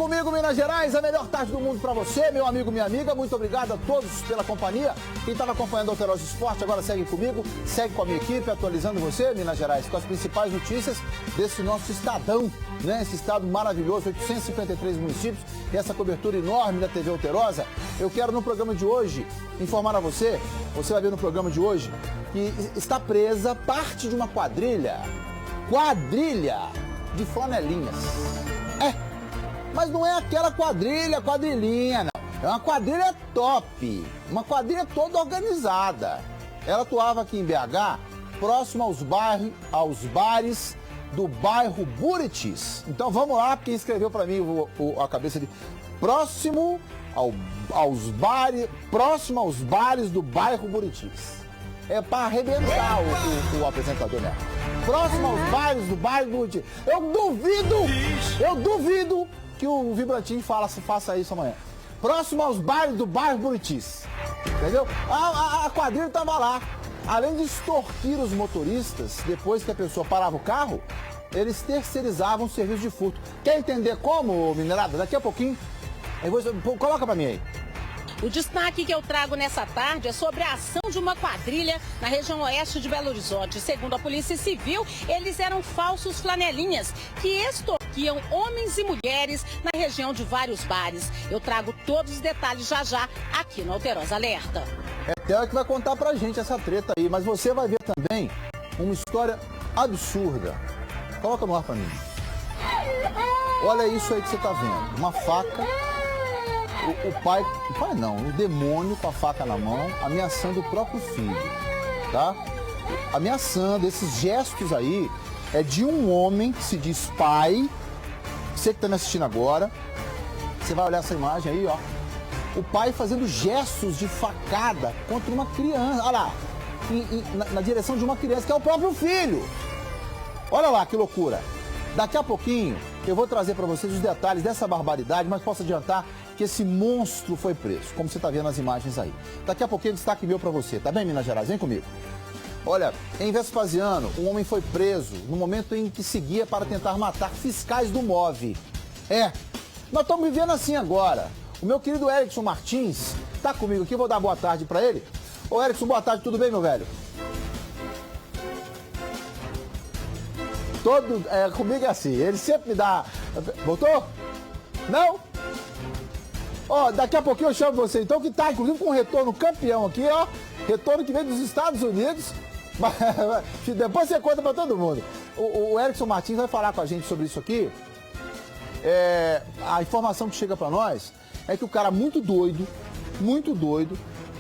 comigo, Minas Gerais, a melhor tarde do mundo pra você, meu amigo, minha amiga. Muito obrigado a todos pela companhia. Quem estava acompanhando o Alterosa Esporte, agora segue comigo, segue com a minha equipe, atualizando você, Minas Gerais, com as principais notícias desse nosso estadão, né? Esse estado maravilhoso, 853 municípios, e essa cobertura enorme da TV Alterosa. Eu quero, no programa de hoje, informar a você, você vai ver no programa de hoje, que está presa parte de uma quadrilha de flanelinhas. Mas não é aquela quadrilhinha, não. É uma quadrilha top, uma quadrilha toda organizada. Ela atuava aqui em BH, próximo aos bares do bairro Buritis. Então vamos lá, porque escreveu para mim a cabeça de próximo aos bares do bairro Buritis. É para arrebentar o apresentador, né? Próximo aos bares do bairro Buritis. Eu duvido que o Vibrantinho faça isso amanhã. Próximo aos bares do bairro Buritis. Entendeu? A quadrilha estava lá. Além de extorquir os motoristas, depois que a pessoa parava o carro, eles terceirizavam o serviço de furto. Quer entender como, minerada? Daqui a pouquinho, coloca pra mim aí. O destaque que eu trago nessa tarde é sobre a ação de uma quadrilha na região oeste de Belo Horizonte. Segundo a Polícia Civil, eles eram falsos flanelinhas que extorquiam homens e mulheres na região de vários bares. Eu trago todos os detalhes já aqui no Alterosa Alerta. É Tela que vai contar pra gente essa treta aí, mas você vai ver também uma história absurda. Coloca no ar pra mim. Olha isso aí que você tá vendo, uma faca. O demônio com a faca na mão, ameaçando o próprio filho, tá? Ameaçando, esses gestos aí, é de um homem que se diz pai. Você que tá me assistindo agora, você vai olhar essa imagem aí, ó. O pai fazendo gestos de facada contra uma criança, olha lá, na direção de uma criança, que é o próprio filho. Olha lá que loucura. Daqui a pouquinho eu vou trazer para vocês os detalhes dessa barbaridade, mas posso adiantar que esse monstro foi preso, como você está vendo nas imagens aí. Daqui a pouquinho destaque meu para você, tá bem, Minas Gerais? Vem comigo. Olha, em Vespasiano, um homem foi preso no momento em que seguia para tentar matar fiscais do MOVE. Nós estamos vivendo assim agora. O meu querido Erickson Martins está comigo aqui, vou dar boa tarde para ele. Ô Erickson, boa tarde, tudo bem, meu velho? Comigo é assim, ele sempre me dá... Voltou? Não? Daqui a pouquinho eu chamo você, então, que tá, inclusive, com um retorno campeão aqui, ó. Retorno que vem dos Estados Unidos. Depois você conta pra todo mundo. O Erickson Martins vai falar com a gente sobre isso aqui. A informação que chega pra nós é que o cara muito doido,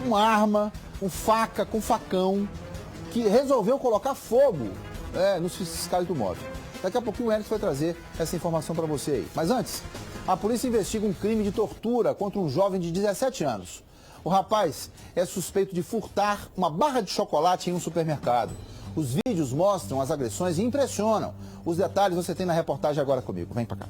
com arma, com faca, com facão, que resolveu colocar fogo nos fiscais do MOVE. Daqui a pouquinho o Erickson vai trazer essa informação pra você aí. Mas antes... A polícia investiga um crime de tortura contra um jovem de 17 anos. O rapaz é suspeito de furtar uma barra de chocolate em um supermercado. Os vídeos mostram as agressões e impressionam. Os detalhes você tem na reportagem agora comigo. Vem pra cá.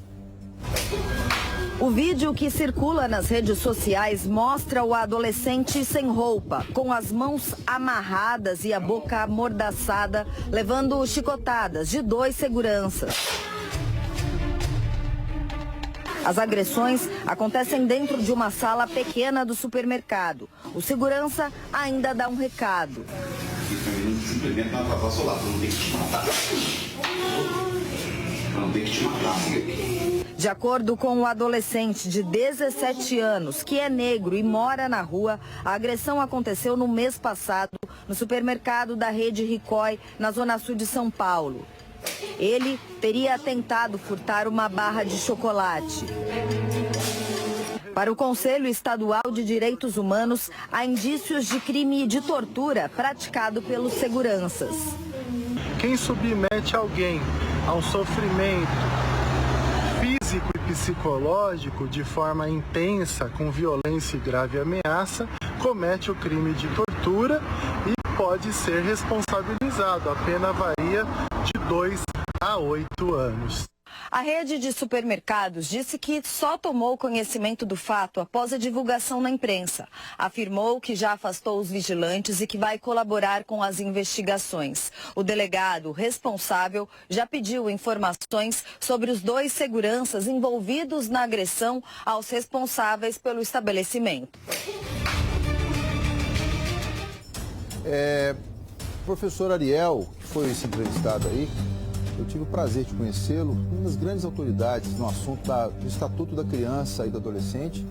O vídeo que circula nas redes sociais mostra o adolescente sem roupa, com as mãos amarradas e a boca amordaçada, levando chicotadas de 2 seguranças. As agressões acontecem dentro de uma sala pequena do supermercado. O segurança ainda dá um recado. De acordo com o adolescente de 17 anos, que é negro e mora na rua, a agressão aconteceu no mês passado no supermercado da rede Ricói, na zona sul de São Paulo. Ele teria tentado furtar uma barra de chocolate. Para o Conselho Estadual de Direitos Humanos, há indícios de crime de tortura praticado pelos seguranças. Quem submete alguém a um sofrimento físico e psicológico de forma intensa, com violência e grave ameaça, comete o crime de tortura e pode ser responsabilizado. A pena varia de 2 a 8 anos. A rede de supermercados disse que só tomou conhecimento do fato após a divulgação na imprensa. Afirmou que já afastou os vigilantes e que vai colaborar com as investigações. O delegado responsável já pediu informações sobre os 2 seguranças envolvidos na agressão aos responsáveis pelo estabelecimento. Professor Ariel, que foi esse entrevistado aí, eu tive o prazer de conhecê-lo, uma das grandes autoridades no assunto do Estatuto da Criança e do Adolescente.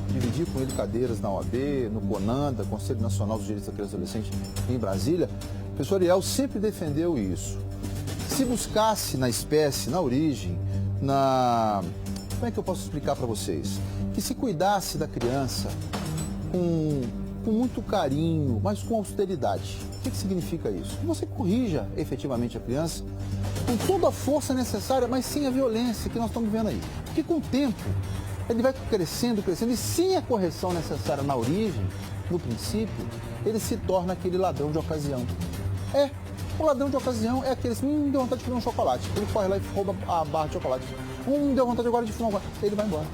Dividi com ele cadeiras na OAB, no CONANDA, Conselho Nacional dos Direitos da Criança e do Adolescente em Brasília. O professor Ariel sempre defendeu isso. Se buscasse na espécie, na origem, como é que eu posso explicar para vocês? Que se cuidasse da criança com muito carinho, mas com austeridade. O que significa isso? Que você corrija efetivamente a criança com toda a força necessária, mas sem a violência que nós estamos vendo aí. Porque com o tempo, ele vai crescendo, e sem a correção necessária na origem, no princípio, ele se torna aquele ladrão de ocasião. O ladrão de ocasião é aquele assim, deu vontade de comer um chocolate. Ele corre lá e rouba a barra de chocolate. Deu vontade agora de fumar, ele vai embora.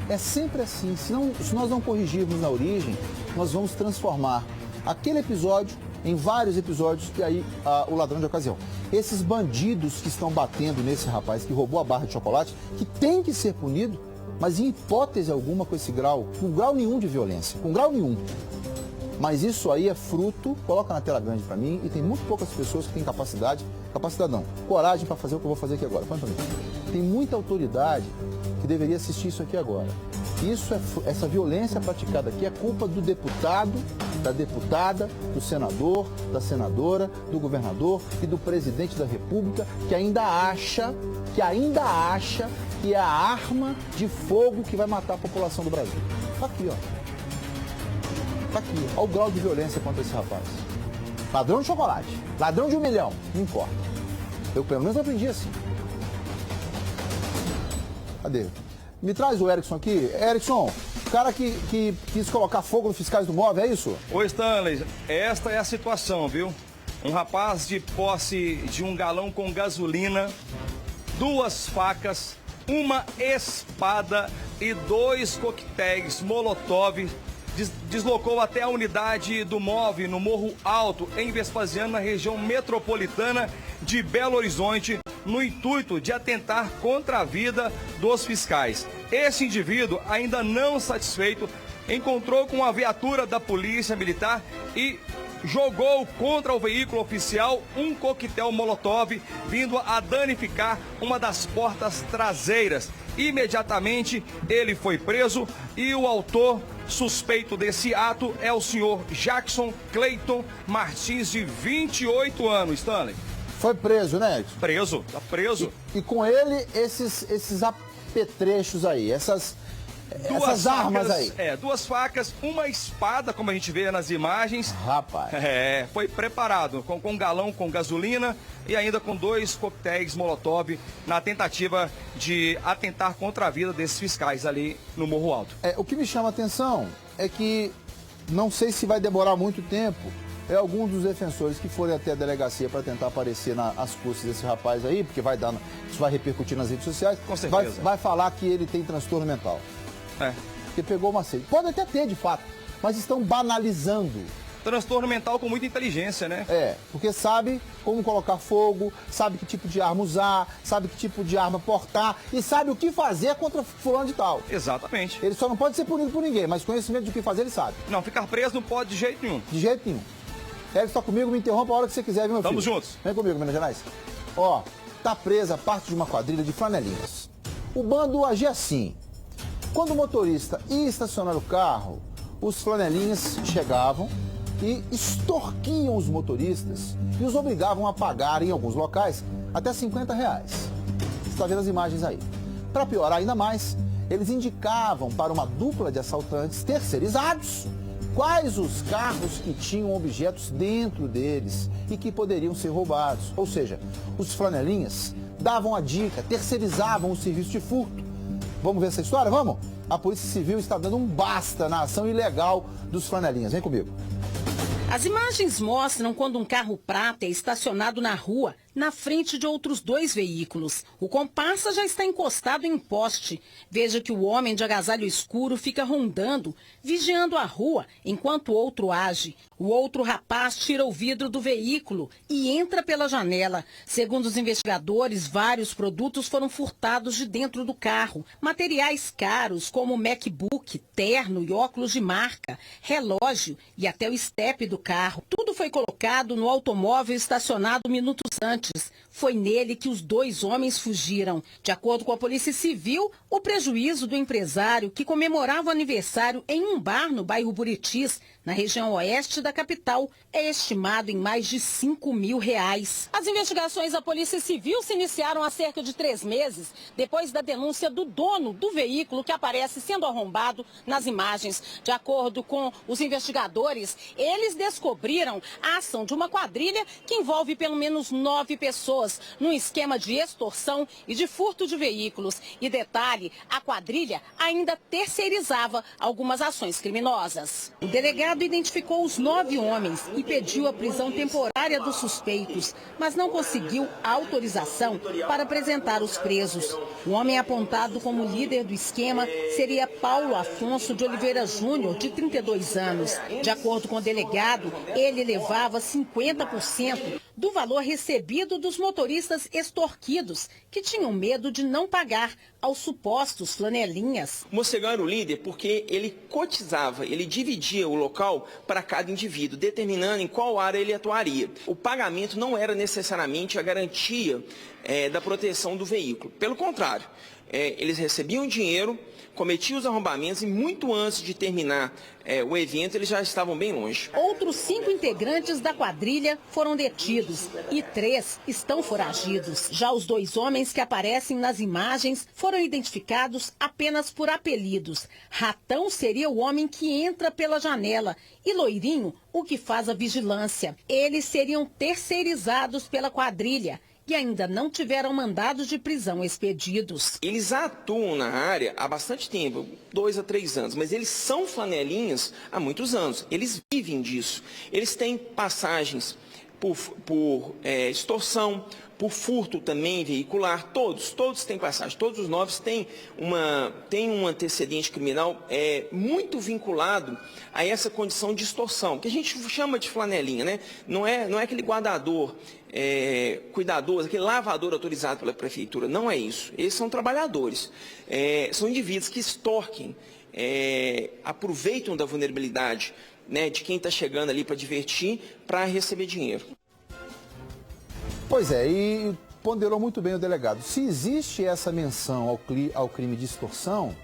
É sempre assim. Se nós não corrigirmos na origem, nós vamos transformar aquele episódio em vários episódios e aí o ladrão de ocasião. Esses bandidos que estão batendo nesse rapaz que roubou a barra de chocolate, que tem que ser punido, mas em hipótese alguma com esse grau, com grau nenhum de violência, com grau nenhum. Mas isso aí é fruto, coloca na tela grande para mim, e tem muito poucas pessoas que têm capacidade não, coragem para fazer o que eu vou fazer aqui agora. Põe para mim. Tem muita autoridade que deveria assistir isso aqui agora. Essa violência praticada aqui é culpa do deputado, da deputada, do senador, da senadora, do governador e do presidente da República, que ainda acha que é a arma de fogo que vai matar a população do Brasil. Tá aqui, ó. Tá aqui, olha o grau de violência contra esse rapaz. Ladrão de chocolate, ladrão de 1 milhão, não importa. Eu pelo menos aprendi assim. Cadê? Me traz o Erickson aqui. Erickson, o cara que quis colocar fogo nos fiscais do MOVE, é isso? Ô Stanley, esta é a situação, viu? Um rapaz de posse de 1 galão com gasolina, 2 facas, 1 espada e 2 coquetéis Molotov deslocou até a unidade do MOVE no Morro Alto, em Vespasiano, na região metropolitana de Belo Horizonte, no intuito de atentar contra a vida dos fiscais. Esse indivíduo, ainda não satisfeito, encontrou com a viatura da Polícia Militar e jogou contra o veículo oficial um coquetel Molotov, vindo a danificar uma das portas traseiras. Imediatamente ele foi preso e o autor suspeito desse ato é o senhor Jackson Clayton Martins, de 28 anos, Stanley. Foi preso, né, Edson? Preso, tá preso. E com ele, esses apetrechos aí, essas armas aí. 2 facas, 1 espada, como a gente vê nas imagens. Rapaz. Foi preparado com 1 galão com gasolina e ainda com 2 coquetéis Molotov na tentativa de atentar contra a vida desses fiscais ali no Morro Alto. O que me chama a atenção é que, não sei se vai demorar muito tempo, alguns dos defensores que forem até a delegacia para tentar aparecer às custas desse rapaz aí, porque isso vai repercutir nas redes sociais, com certeza. Vai falar que ele tem transtorno mental. Porque pegou uma sede. Pode até ter, de fato, mas estão banalizando. Transtorno mental com muita inteligência, né? Porque sabe como colocar fogo, sabe que tipo de arma usar, sabe que tipo de arma portar e sabe o que fazer contra fulano de tal. Exatamente. Ele só não pode ser punido por ninguém, mas conhecimento de o que fazer ele sabe. Não, ficar preso não pode de jeito nenhum. De jeito nenhum. Eric, tá comigo, me interrompa a hora que você quiser, viu, meu filho? Tamo juntos. Vem comigo, Minas Gerais. Ó, tá presa parte de uma quadrilha de flanelinhas. O bando agia assim. Quando o motorista ia estacionar o carro, os flanelinhas chegavam e extorquiam os motoristas e os obrigavam a pagar, em alguns locais, até R$50. Você está vendo as imagens aí. Para piorar ainda mais, eles indicavam para uma dupla de assaltantes terceirizados quais os carros que tinham objetos dentro deles e que poderiam ser roubados. Ou seja, os flanelinhas davam a dica, terceirizavam o serviço de furto. Vamos ver essa história? Vamos? A Polícia Civil está dando um basta na ação ilegal dos flanelinhas. Vem comigo. As imagens mostram quando um carro prata é estacionado na rua, na frente de outros 2 veículos. O comparsa já está encostado em poste. Veja que o homem de agasalho escuro fica rondando, vigiando a rua, enquanto o outro age. O outro rapaz tira o vidro do veículo e entra pela janela. Segundo os investigadores, vários produtos foram furtados de dentro do carro. Materiais caros como MacBook, terno e óculos de marca, relógio e até o estepe do carro. Tudo foi colocado no automóvel estacionado minutos antes. Foi nele que os 2 homens fugiram. De acordo com a Polícia Civil, o prejuízo do empresário que comemorava o aniversário em um bar no bairro Buritis, na região oeste da capital, é estimado em mais de R$5 mil. As investigações da Polícia Civil se iniciaram há cerca de 3 meses, depois da denúncia do dono do veículo que aparece sendo arrombado nas imagens. De acordo com os investigadores, eles descobriram a ação de uma quadrilha que envolve pelo menos 9 pessoas, num esquema de extorsão e de furto de veículos. E detalhe, a quadrilha ainda terceirizava algumas ações criminosas. O delegado identificou os 9 homens e pediu a prisão temporária dos suspeitos, mas não conseguiu autorização para apresentar os presos. O homem apontado como líder do esquema seria Paulo Afonso de Oliveira Júnior, de 32 anos. De acordo com o delegado, ele levava 50% do valor recebido dos motoristas extorquidos, que tinham medo de não pagar aos supostos flanelinhas. O Mocegão era o líder porque ele cotizava, ele dividia o local para cada indivíduo, determinando em qual área ele atuaria. O pagamento não era necessariamente a garantia da proteção do veículo. Pelo contrário, eles recebiam dinheiro, cometiam os arrombamentos e muito antes de terminar o evento, eles já estavam bem longe. Outros 5 integrantes da quadrilha foram detidos e 3 estão foragidos. Já os 2 homens que aparecem nas imagens foram identificados apenas por apelidos. Ratão seria o homem que entra pela janela e Loirinho, o que faz a vigilância. Eles seriam terceirizados pela quadrilha e ainda não tiveram mandados de prisão expedidos. Eles atuam na área há bastante tempo, 2 a 3 anos, mas eles são flanelinhas há muitos anos. Eles vivem disso. Eles têm passagens por extorsão, por furto também veicular, todos têm passagem, todos os 9 têm um antecedente criminal muito vinculado a essa condição de extorsão, que a gente chama de flanelinha, né? Não é aquele guardador cuidadoso, aquele lavador autorizado pela prefeitura, não é isso. Eles são trabalhadores, são indivíduos que extorquem, aproveitam da vulnerabilidade, né, de quem está chegando ali para divertir, para receber dinheiro. Pois é, e ponderou muito bem o delegado. Se existe essa menção ao crime de extorsão,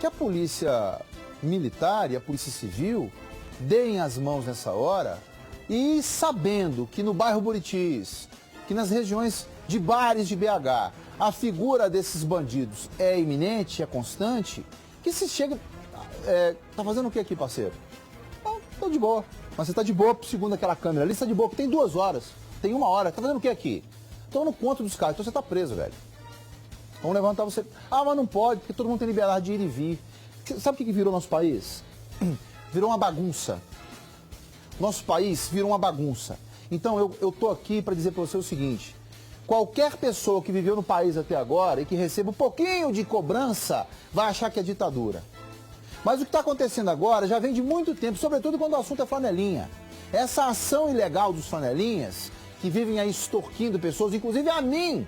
que a polícia militar e a polícia civil deem as mãos nessa hora e sabendo que no bairro Buritis, que nas regiões de bares de BH, a figura desses bandidos é iminente, é constante, que se chega... tá fazendo o que aqui, parceiro? Tô de boa. Mas você tá de boa, segundo aquela câmera ali, você tá de boa, porque tem 2 horas. Tem 1 hora, tá fazendo o que aqui? Estão no conto dos caras, então você tá preso, velho. Vamos levantar você. Ah, mas não pode, porque todo mundo tem liberdade de ir e vir. Sabe o que virou nosso país? Virou uma bagunça. Nosso país virou uma bagunça. Então eu tô aqui para dizer para você o seguinte: qualquer pessoa que viveu no país até agora e que receba um pouquinho de cobrança vai achar que é ditadura. Mas o que está acontecendo agora já vem de muito tempo, sobretudo quando o assunto é flanelinha. Essa ação ilegal dos flanelinhas, que vivem aí extorquindo pessoas, inclusive a mim,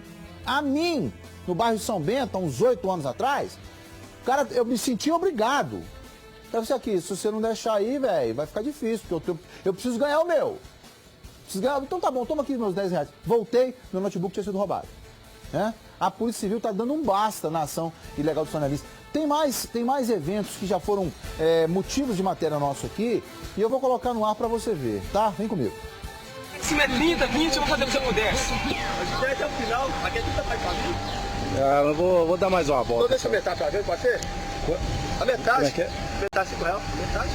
no bairro São Bento, há uns 8 anos atrás, cara, eu me senti obrigado. Então, se você não deixar aí, velho, vai ficar difícil, porque eu preciso ganhar o meu. Então tá bom, toma aqui meus R$10. Voltei, meu notebook tinha sido roubado. Né? A Polícia Civil está dando um basta na ação ilegal dos flanelistas. Tem mais eventos que já foram motivos de matéria nosso aqui, e eu vou colocar no ar para você ver, tá? Vem comigo. Se é 30, 20, eu vou fazer o que você puder. A gente vai até o final, aqui é 30 para caminho. Eu vou dar mais uma volta. Então deixa eu metade pra ver, pode ser? A metade? Metade R$5, metade.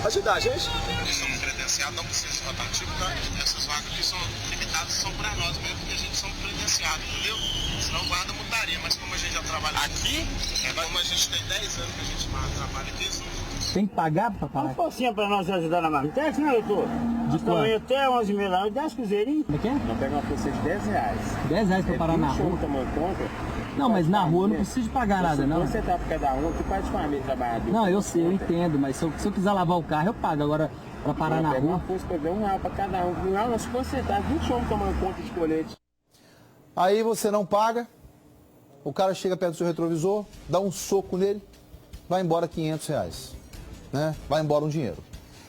Ajudar a gente? Eles são credenciados, não precisa de rotativo, tá? Essas vagas aqui são limitadas, são para nós mesmo, porque a gente são credenciados, entendeu? Senão o guarda multaria, mas como a gente já trabalha aqui, como a gente tem 10 anos que a gente trabalha aqui, eles não Tem que pagar pra parar? Uma forcinha pra nós ajudar na Marmitex, né, doutor? De tamanho até 11 mil lá, 10 cruzeirinhos. Como é que é? Vamos pegar uma força de 10 reais. 10 reais pra parar na rua? Não, mas na rua não precisa de pagar nada, não. Você tá por cada um, que faz de família trabalhador. Não, eu sei, eu entendo, mas se eu quiser lavar o carro, eu pago. Agora, pra parar na rua... Uma força pra ver R$1 pra cada um. Não, nós concentramos 20 homens tomando conta de colete. Aí você não paga, o cara chega perto do seu retrovisor, dá um soco nele, vai embora R$500, né? Vai embora um dinheiro.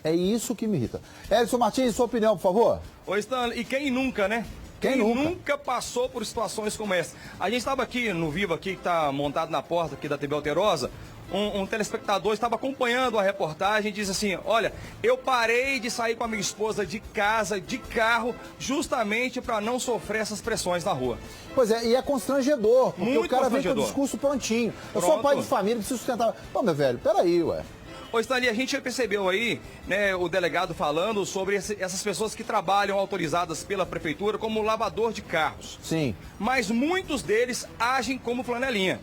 É isso que me irrita. Edson Martins, sua opinião, por favor. Ô, Stanley, e quem nunca, né? Quem nunca passou por situações como essa? A gente estava aqui no Vivo, aqui, que está montado na porta aqui da TV Alterosa, um telespectador estava acompanhando a reportagem e disse assim, olha, eu parei de sair com a minha esposa de casa, de carro, justamente para não sofrer essas pressões na rua. Pois é, e é constrangedor, porque muito o cara vem com o constrangedor. discurso prontinho. Eu sou pai de família, preciso sustentar. Pô, meu velho, peraí, ué. Ô, Stanley, a gente percebeu aí, né, o delegado falando sobre essas pessoas que trabalham autorizadas pela prefeitura como lavador de carros. Sim. Mas muitos deles agem como flanelinha.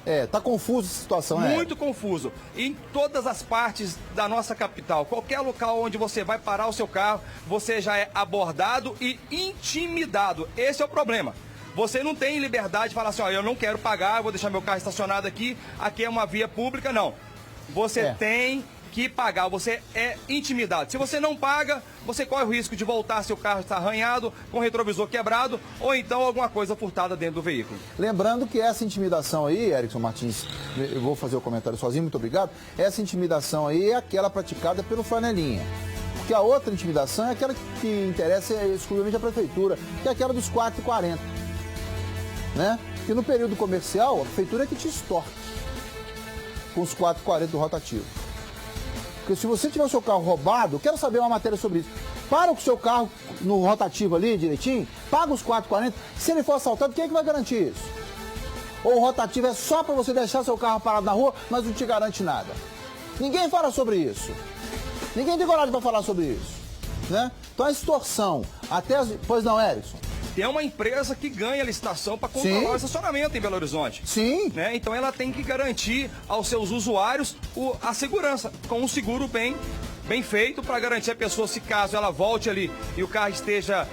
É, tá confuso essa situação, né? Muito confuso. Em todas as partes da nossa capital, qualquer local onde você vai parar o seu carro, você já é abordado e intimidado. Esse é o problema. Você não tem liberdade de falar assim, ó, eu não quero pagar, vou deixar meu carro estacionado aqui é uma via pública, não. Você tem que pagar, você é intimidado. Se você não paga, você corre o risco de voltar, seu carro está arranhado, com o retrovisor quebrado, ou então alguma coisa furtada dentro do veículo. Lembrando que essa intimidação aí, Erickson Martins, eu vou fazer o comentário sozinho, muito obrigado. Essa intimidação aí é aquela praticada pelo flanelinha. Porque a outra intimidação é aquela que interessa exclusivamente a prefeitura, que é aquela dos 4,40. Né? Que no período comercial, a prefeitura é que te extorque com os 4,40 do rotativo. Porque se você tiver o seu carro roubado, eu quero saber uma matéria sobre isso. Para com o seu carro no rotativo ali, direitinho, paga os 4,40. Se ele for assaltado, quem é que vai garantir isso? Ou o rotativo é só para você deixar seu carro parado na rua, mas não te garante nada. Ninguém fala sobre isso. Ninguém tem coragem para falar sobre isso. Né? Então a extorsão, até as... Pois não, Erickson? Tem uma empresa que ganha licitação para controlar o estacionamento em Belo Horizonte. Sim. Né? Então ela tem que garantir aos seus usuários a segurança, com um seguro bem feito para garantir a pessoa, se caso ela volte ali e o carro esteja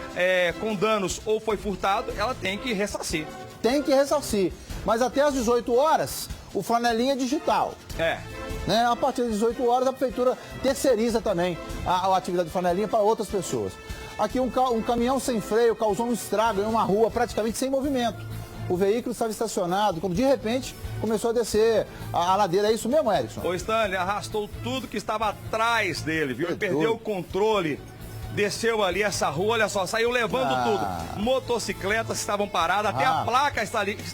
com danos ou foi furtado, ela tem que ressarcir. Tem que ressarcir. Mas até às 18 horas, o flanelinha é digital. Né? A partir das 18 horas, a prefeitura terceiriza também a atividade de flanelinha para outras pessoas. Aqui um caminhão sem freio causou um estrago em uma rua praticamente sem movimento. O veículo estava estacionado, quando de repente começou a descer a ladeira. É isso mesmo, Erickson? O Stanley arrastou tudo que estava atrás dele, viu? Ele perdeu o controle, desceu ali essa rua, olha só, saiu levando tudo. Motocicletas estavam paradas, até a placa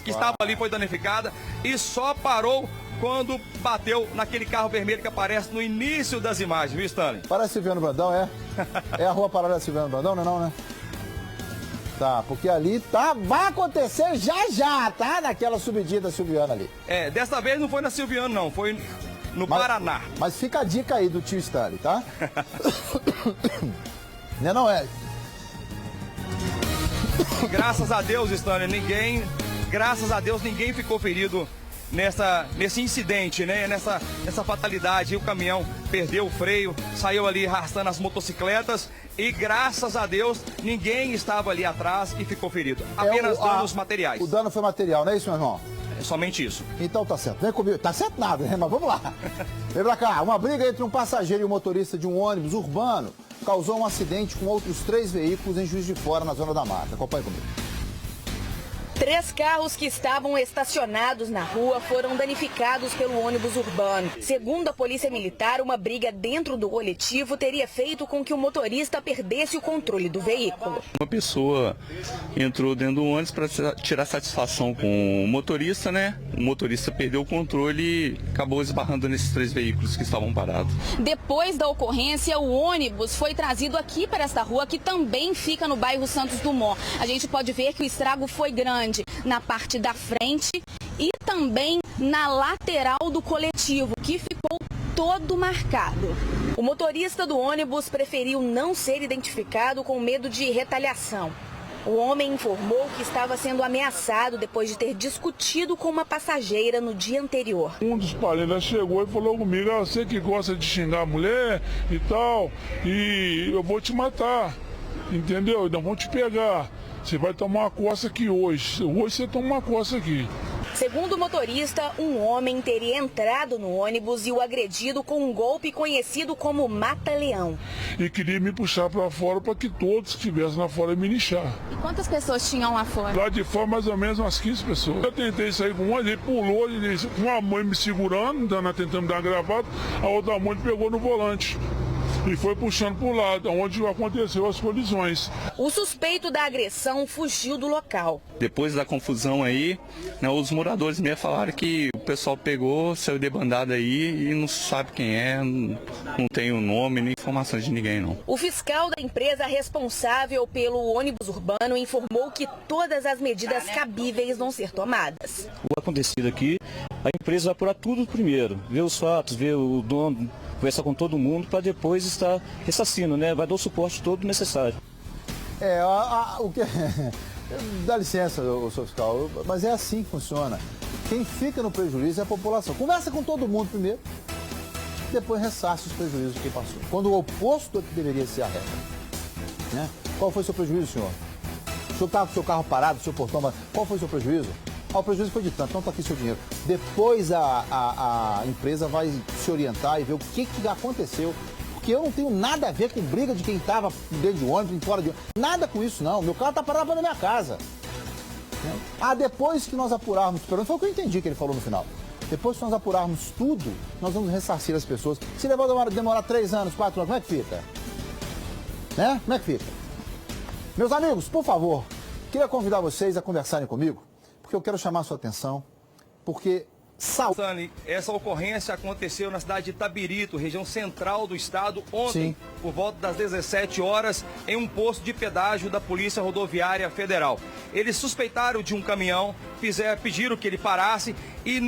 que estava ali foi danificada e só parou quando bateu naquele carro vermelho que aparece no início das imagens, viu, Stanley? Parece Silviano Brandão, é? É a rua paralela Silviano Brandão, não, né? Tá, porque ali vai acontecer já, tá? Naquela subidinha da Silviana ali. Dessa vez não foi na Silviano, não, foi no Paraná. Mas fica a dica aí do tio Stanley, tá? Não é? Graças a Deus, Stanley, ninguém ficou ferido nesse incidente, né? Nessa fatalidade. O caminhão perdeu o freio, saiu ali arrastando as motocicletas e graças a Deus ninguém estava ali atrás e ficou ferido. Apenas danos materiais. O dano foi material, não é isso, meu irmão? É somente isso. Então tá certo. Vem comigo. Tá certo nada, né? Mas vamos lá. Vem pra cá. Uma briga entre um passageiro e um motorista de um ônibus urbano causou um acidente com outros 3 veículos em Juiz de Fora, na Zona da Mata. Acompanhe comigo. 3 carros que estavam estacionados na rua foram danificados pelo ônibus urbano. Segundo a Polícia Militar, uma briga dentro do coletivo teria feito com que o motorista perdesse o controle do veículo. Uma pessoa entrou dentro do ônibus para tirar satisfação com o motorista, né? O motorista perdeu o controle e acabou esbarrando nesses 3 veículos que estavam parados. Depois da ocorrência, o ônibus foi trazido aqui para esta rua, que também fica no bairro Santos Dumont. A gente pode ver que o estrago foi grande na parte da frente e também na lateral do coletivo, que ficou todo marcado. O motorista do ônibus preferiu não ser identificado com medo de retaliação. O homem informou que estava sendo ameaçado depois de ter discutido com uma passageira no dia anterior. Um dos parentes chegou e falou comigo: você que gosta de xingar a mulher e tal, e eu vou te matar, entendeu? Não vou te pegar. Você vai tomar uma coça aqui hoje. Hoje você toma uma coça aqui. Segundo o motorista, um homem teria entrado no ônibus e o agredido com um golpe conhecido como mata-leão. E queria me puxar para fora para que todos que estivessem lá fora me lixar. E quantas pessoas tinham lá fora? Lá de fora mais ou menos umas 15 pessoas. Eu tentei sair com uma, ele pulou, com uma mãe me segurando, tentando me dar uma gravata, a outra mãe pegou no volante. E foi puxando para o lado, onde aconteceu as colisões. O suspeito da agressão fugiu do local. Depois da confusão aí, né, os moradores me falaram que o pessoal pegou, saiu debandado aí e não sabe quem é, não tem o nome nem informações de ninguém não. O fiscal da empresa responsável pelo ônibus urbano informou que todas as medidas cabíveis vão ser tomadas. O acontecido aqui, a empresa vai apurar tudo primeiro, ver os fatos, ver o dono, conversar com todo mundo para depois estar ressarcindo, né? Vai dar o suporte todo necessário. O que... Dá licença, senhor fiscal, mas é assim que funciona. Quem fica no prejuízo é a população. Conversa com todo mundo primeiro, depois ressarce os prejuízos de quem passou. Quando o oposto é que deveria ser a regra. Né? Qual foi o seu prejuízo, senhor? O senhor estava com o seu carro parado, o seu portão... Qual foi o seu prejuízo? O prejuízo foi de tanto, então está aqui seu dinheiro. Depois a empresa vai se orientar e ver o que aconteceu. Porque eu não tenho nada a ver com briga de quem estava dentro de ônibus, fora de ônibus. Nada com isso, não. Meu carro está parado na minha casa. Depois que nós apurarmos, foi o que eu entendi que ele falou no final. Depois que nós apurarmos tudo, nós vamos ressarcir as pessoas. Se demorar 3 anos, 4 anos, como é que fica? Né? Como é que fica? Meus amigos, por favor, queria convidar vocês a conversarem comigo, porque eu quero chamar a sua atenção, porque... Stanley, essa ocorrência aconteceu na cidade de Itabirito, região central do estado, ontem, por volta das 17 horas, em um posto de pedágio da Polícia Rodoviária Federal. Eles suspeitaram de um caminhão, pediram que ele parasse e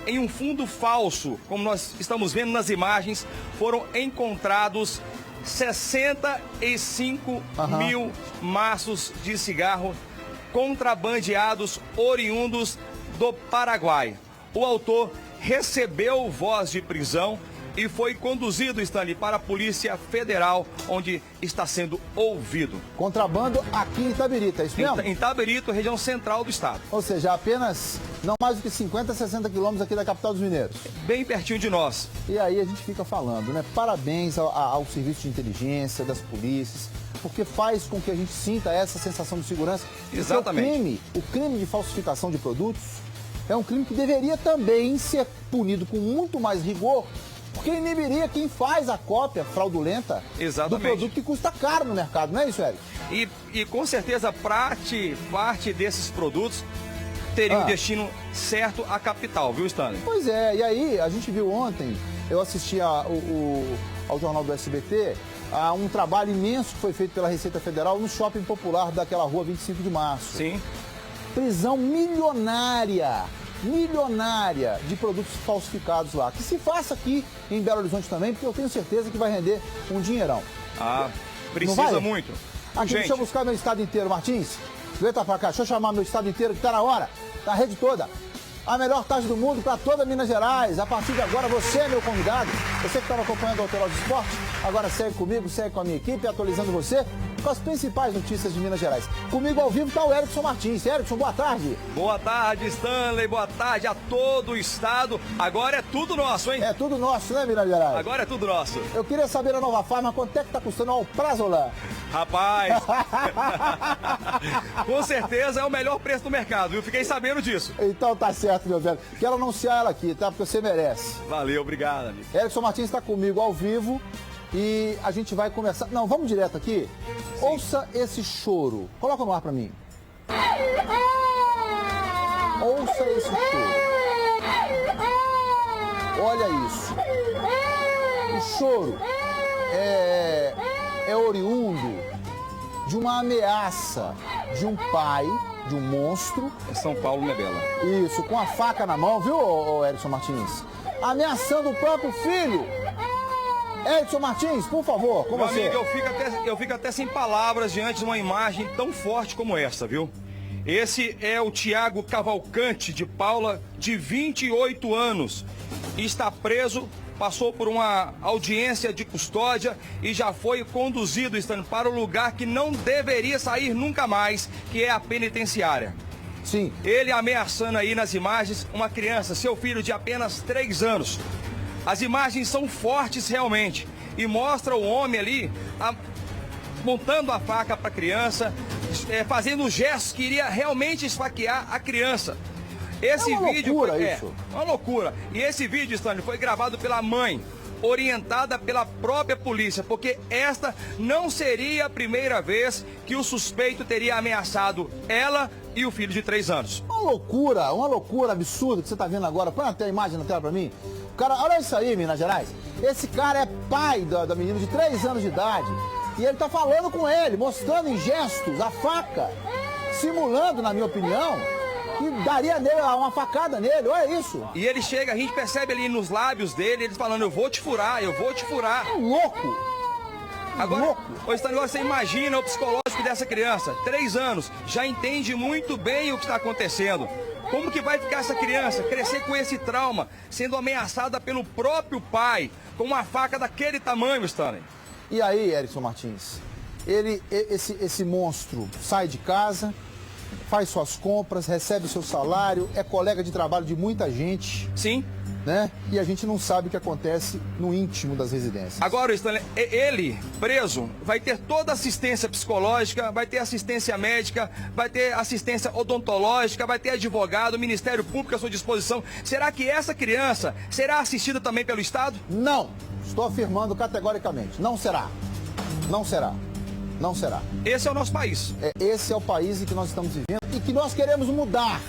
em um fundo falso, como nós estamos vendo nas imagens, foram encontrados 65 mil maços de cigarro contrabandeados oriundos do Paraguai. O autor recebeu voz de prisão e foi conduzido, Stanley, para a Polícia Federal, onde está sendo ouvido. Contrabando aqui em Itabirito, é isso mesmo? Em Itabirito, região central do estado. Ou seja, apenas não mais do que 50, 60 quilômetros aqui da capital dos mineiros. Bem pertinho de nós. E aí a gente fica falando, né? Parabéns ao serviço de inteligência, das polícias, porque faz com que a gente sinta essa sensação de segurança. Exatamente. O crime de falsificação de produtos é um crime que deveria também ser punido com muito mais rigor, porque inibiria quem faz a cópia fraudulenta do produto que custa caro no mercado, não é isso, Eric? E com certeza parte desses produtos teria um destino certo à capital, viu, Stanley? Pois é, e aí a gente viu ontem, eu assisti ao Jornal do SBT, a um trabalho imenso que foi feito pela Receita Federal no shopping popular daquela rua 25 de março. Sim. Prisão milionária de produtos falsificados lá. Que se faça aqui em Belo Horizonte também, porque eu tenho certeza que vai render um dinheirão. Precisa muito. Aqui, deixa eu buscar meu estado inteiro, Martins. Vem pra cá, deixa eu chamar meu estado inteiro que tá na hora, da rede toda. A melhor tarde do mundo para toda Minas Gerais. A partir de agora, você é meu convidado. Você que estava acompanhando o Alterosa Esporte, agora segue comigo, segue com a minha equipe, atualizando você com as principais notícias de Minas Gerais. Comigo ao vivo está o Erickson Martins. Erickson, boa tarde. Boa tarde, Stanley. Boa tarde a todo o estado. Agora é tudo nosso, hein? É tudo nosso, né, Minas Gerais? Agora é tudo nosso. Eu queria saber a Nova Farma, quanto é que está custando o Prazolam? Rapaz, com certeza é o melhor preço do mercado, viu? Fiquei sabendo disso. Então tá certo, meu velho. Quero anunciar ela aqui, tá? Porque você merece. Valeu, obrigado, amigo. Erickson Martins está comigo ao vivo e a gente vai começar... Não, vamos direto aqui. Sim. Ouça esse choro. Coloca no ar pra mim. Ouça esse choro. Olha isso. O choro é oriundo de uma ameaça de um pai, de um monstro. É São Paulo, né, Bela? Isso, com a faca na mão, viu, Erickson Martins? Ameaçando o próprio filho. Edson Martins, por favor, com Meu você. amigo, eu fico até sem palavras diante de uma imagem tão forte como essa, viu? Esse é o Tiago Cavalcante de Paula, de 28 anos. Está preso, passou por uma audiência de custódia e já foi conduzido, Stanley, para o lugar que não deveria sair nunca mais, que é a penitenciária. Sim. Ele ameaçando aí nas imagens uma criança, seu filho de apenas 3 anos. As imagens são fortes realmente e mostra o homem ali montando a faca para a criança, fazendo gestos que iria realmente esfaquear a criança. Esse é uma vídeo loucura foi, isso. Uma loucura. E esse vídeo, Stanley, foi gravado pela mãe, orientada pela própria polícia, porque esta não seria a primeira vez que o suspeito teria ameaçado ela e o filho de 3 anos. Uma loucura absurda que você está vendo agora. Põe até a imagem na tela para mim. Cara, olha isso aí, Minas Gerais. Esse cara é pai da menina de 3 anos de idade. E ele tá falando com ele, mostrando em gestos a faca, simulando, na minha opinião, que daria nele uma facada nele, olha isso. E ele chega, a gente percebe ali nos lábios dele, ele falando, eu vou te furar. É louco. Agora, você imagina o psicológico dessa criança, 3 anos, já entende muito bem o que está acontecendo. Como que vai ficar essa criança, crescer com esse trauma, sendo ameaçada pelo próprio pai, com uma faca daquele tamanho, Stanley? E aí, Edson Martins, esse monstro sai de casa, faz suas compras, recebe seu salário, é colega de trabalho de muita gente. Sim. Né? E a gente não sabe o que acontece no íntimo das residências. Agora, Stanley, ele, preso, vai ter toda assistência psicológica, vai ter assistência médica, vai ter assistência odontológica, vai ter advogado, Ministério Público à sua disposição. Será que essa criança será assistida também pelo Estado? Não. Estou afirmando categoricamente. Não será. Não será. Não será. Esse é o nosso país. Esse é o país em que nós estamos vivendo e que nós queremos mudar.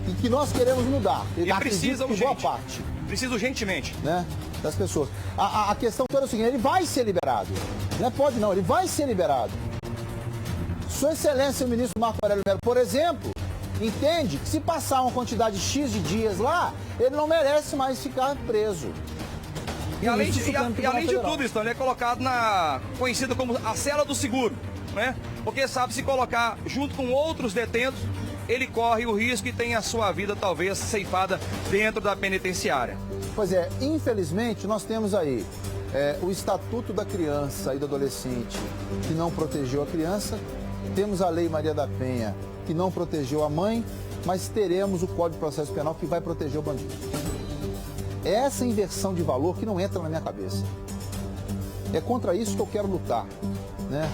E que nós queremos mudar. E precisa urgente. Boa parte. Precisa urgentemente. Né? Das pessoas. A questão toda é o seguinte, ele vai ser liberado. Não é pode não, ele vai ser liberado. Sua Excelência, o ministro Marco Aurélio Mello, por exemplo, entende que se passar uma quantidade X de dias lá, ele não merece mais ficar preso. E além de tudo, isso é colocado conhecida como a cela do seguro, né? Porque sabe, se colocar junto com outros detentos, ele corre o risco e tem a sua vida talvez ceifada dentro da penitenciária. Pois é, infelizmente nós temos aí o Estatuto da Criança e do Adolescente que não protegeu a criança, temos a Lei Maria da Penha que não protegeu a mãe, mas teremos o Código de Processo Penal que vai proteger o bandido. É essa inversão de valor que não entra na minha cabeça. É contra isso que eu quero lutar, né?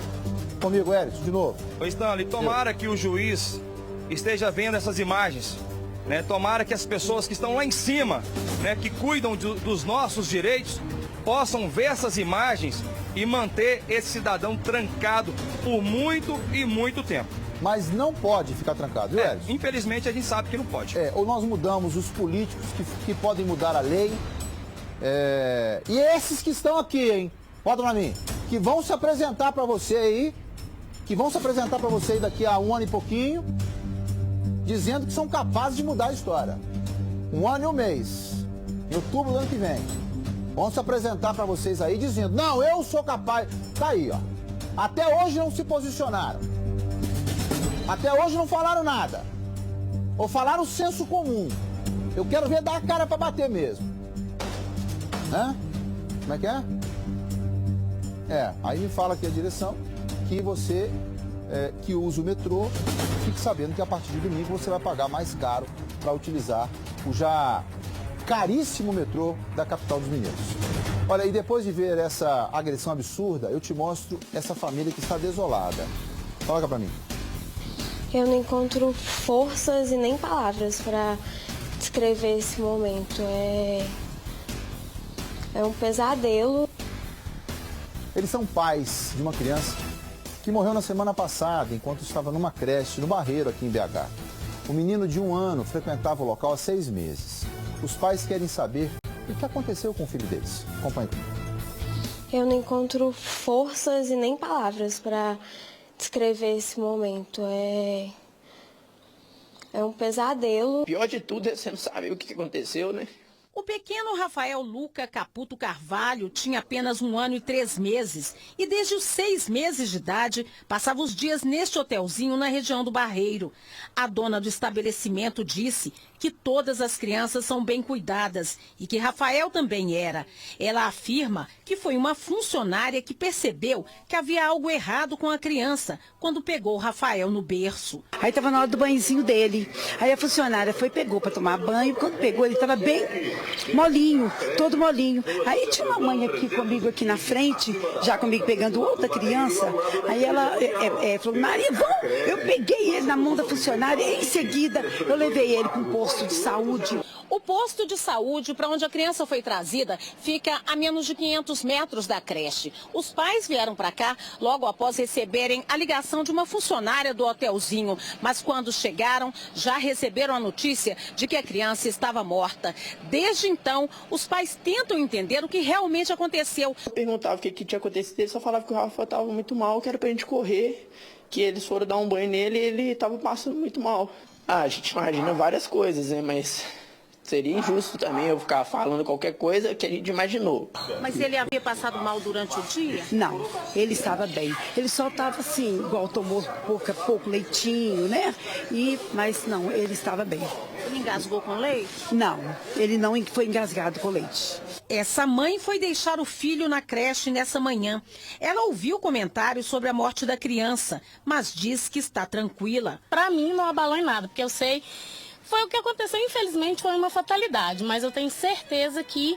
Comigo, Edson, de novo. Ô Stanley, tomara que o juiz esteja vendo essas imagens, né? Tomara que as pessoas que estão lá em cima, né, que cuidam dos nossos direitos, possam ver essas imagens e manter esse cidadão trancado por muito e muito tempo. Mas não pode ficar trancado, viu, Edson? Infelizmente a gente sabe que não pode. Ou nós mudamos os políticos que podem mudar a lei. E esses que estão aqui, hein? Bota pra mim. Que vão se apresentar pra você aí. Daqui a 1 ano e pouquinho. Dizendo que são capazes de mudar a história. 1 ano e 1 mês. Em outubro do ano que vem. Vão se apresentar pra vocês aí dizendo, não, eu sou capaz. Tá aí, ó. Até hoje não se posicionaram. Até hoje não falaram nada. Ou falaram o senso comum. Eu quero ver dar a cara pra bater mesmo. Né? Como é que é? Aí me fala aqui a direção que você que usa o metrô, fique sabendo que a partir de domingo você vai pagar mais caro para utilizar o já caríssimo metrô da capital dos mineiros. Olha, e depois de ver essa agressão absurda, eu te mostro essa família que está desolada. Coloca pra mim. Eu não encontro forças e nem palavras para descrever esse momento. É um pesadelo. Eles são pais de uma criança que morreu na semana passada, enquanto estava numa creche no Barreiro, aqui em BH. O menino de 1 ano frequentava o local há 6 meses. Os pais querem saber o que aconteceu com o filho deles. Acompanhe comigo. Eu não encontro forças e nem palavras para descrever esse momento. É um pesadelo. O pior de tudo é você não saber o que aconteceu, né? O pequeno Rafael Luca Caputo Carvalho tinha apenas 1 ano e 3 meses e desde os 6 meses de idade passava os dias neste hotelzinho na região do Barreiro. A dona do estabelecimento disse que todas as crianças são bem cuidadas e que Rafael também era. Ela afirma que foi uma funcionária que percebeu que havia algo errado com a criança quando pegou Rafael no berço. Aí estava na hora do banhozinho dele. Aí a funcionária pegou para tomar banho. Quando pegou, ele estava bem molinho, todo molinho. Aí tinha uma mãe aqui comigo, aqui na frente, já comigo pegando outra criança. Aí ela falou, Maria, vamos. Eu peguei ele na mão da funcionária e em seguida eu levei ele para um posto de saúde. O posto de saúde para onde a criança foi trazida fica a menos de 500 metros da creche. Os pais vieram para cá logo após receberem a ligação de uma funcionária do hotelzinho, mas quando chegaram já receberam a notícia de que a criança estava morta. Desde então, os pais tentam entender o que realmente aconteceu. Eu perguntava o que tinha acontecido, ele só falava que o Rafa estava muito mal, que era para a gente correr, que eles foram dar um banho nele e ele estava passando muito mal. A gente imagina várias coisas, né, mas seria injusto também eu ficar falando qualquer coisa que a gente imaginou. Mas ele havia passado mal durante o dia? Não, ele estava bem. Ele só estava assim, igual tomou pouco leitinho, né? Mas não, ele estava bem. Ele engasgou com leite? Não, ele não foi engasgado com leite. Essa mãe foi deixar o filho na creche nessa manhã. Ela ouviu comentários sobre a morte da criança, mas diz que está tranquila. Para mim não abalou em nada, porque eu sei... Foi o que aconteceu, infelizmente foi uma fatalidade, mas eu tenho certeza que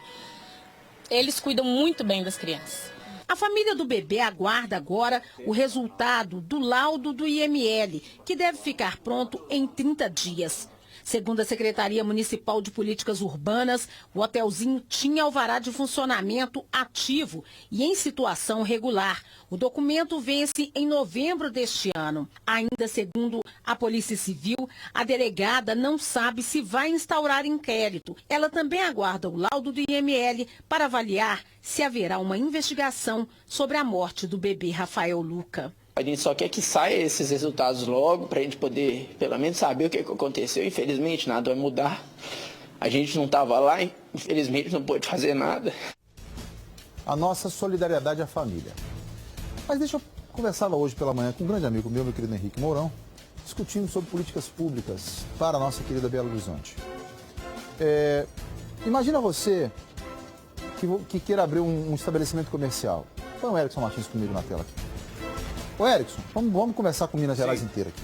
eles cuidam muito bem das crianças. A família do bebê aguarda agora o resultado do laudo do IML, que deve ficar pronto em 30 dias. Segundo a Secretaria Municipal de Políticas Urbanas, o hotelzinho tinha alvará de funcionamento ativo e em situação regular. O documento vence em novembro deste ano. Ainda segundo a Polícia Civil, a delegada não sabe se vai instaurar inquérito. Ela também aguarda o laudo do IML para avaliar se haverá uma investigação sobre a morte do bebê Rafael Luca. A gente só quer que saia esses resultados logo, para a gente poder, pelo menos, saber o que aconteceu. Infelizmente, nada vai mudar. A gente não estava lá, infelizmente, não pôde fazer nada. A nossa solidariedade à família. Mas deixa eu conversar hoje pela manhã com um grande amigo meu querido Henrique Mourão, discutindo sobre políticas públicas para a nossa querida Belo Horizonte. Imagina você que queira abrir um estabelecimento comercial. Põe o Erickson Martins comigo na tela aqui. Ô Erickson, vamos começar com Minas Gerais inteira aqui.